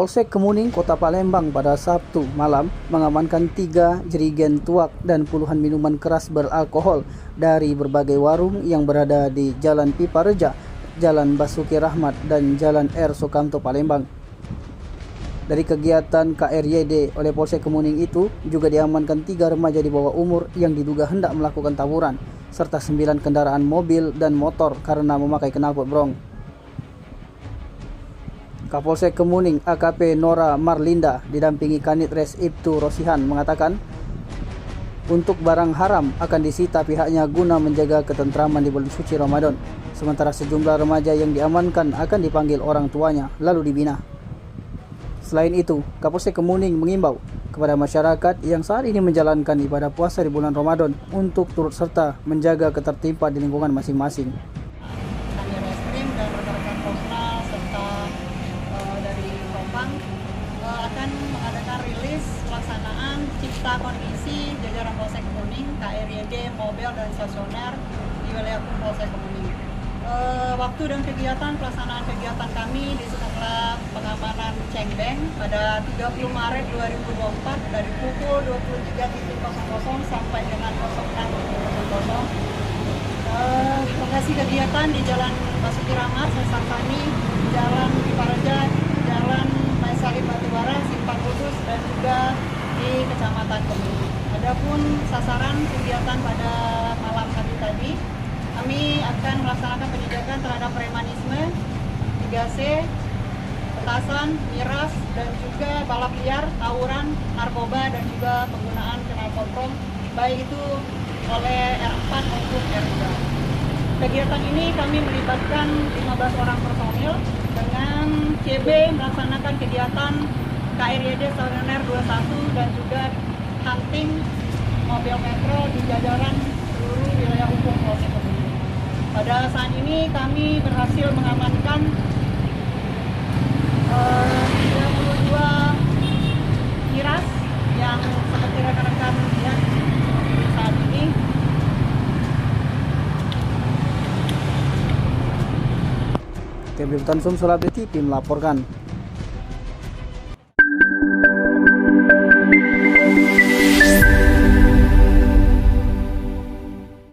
Kapolsek Kemuning, Kota Palembang pada Sabtu malam mengamankan 3 jerigen tuak dan puluhan minuman keras beralkohol dari berbagai warung yang berada di Jalan Pipa Reja, Jalan Basuki Rahmat, dan Jalan R. Sukamto, Palembang. Dari kegiatan KRYD oleh Polsek Kemuning itu juga diamankan 3 remaja di bawah umur yang diduga hendak melakukan tawuran, serta 9 kendaraan mobil dan motor karena memakai knalpot brong. Kapolsek Kemuning AKP Nora Marlinda didampingi Kanit Res Ibtu Rosihan mengatakan untuk barang haram akan disita pihaknya guna menjaga ketentraman di bulan suci Ramadan. Sementara sejumlah remaja yang diamankan akan dipanggil orang tuanya lalu dibina. Selain itu, Kapolsek Kemuning mengimbau kepada masyarakat yang saat ini menjalankan ibadah puasa di bulan Ramadan untuk turut serta menjaga ketertiban di lingkungan masing-masing. Kami Reskrim dan rekan-rekan Posnal serta dari Propam akan mengadakan rilis pelaksanaan cipta kondisi jajaran Polsek Kemuning, KRYD, mobil dan stasioner di wilayah Polsek Kemuning. Waktu dan kegiatan pelaksanaan kegiatan kami di setelah pengamanan Cengbeng pada 30 Maret 2024 dari pukul 23.00 sampai dengan 06.00. Lokasi kegiatan di Jalan Basuki Rahmat, Sesar Tani, Jalan Pipa Reja, Jalan Maisalim Batubara, Simpang Kudus, dan juga di Kecamatan Kemuning. Adapun sasaran kegiatan pada malam hari tadi, kami akan melaksanakan penindakan terhadap premanisme, 3C, petasan, miras, dan juga balap liar, tawuran, narkoba, dan juga penggunaan knalpot brong, baik itu oleh R4 maupun R2. Kegiatan ini kami melibatkan 15 orang personil dengan CB melaksanakan kegiatan KRYD Stasioner 21 dan juga hunting mobil metro di jajaran seluruh wilayah hukum Polsek Kemuning. Pada saat ini kami berhasil mengamankan 32 miras yang seperti rekan-rekan lihat saat ini. Kebir Tansum Sulawesi TV melaporkan.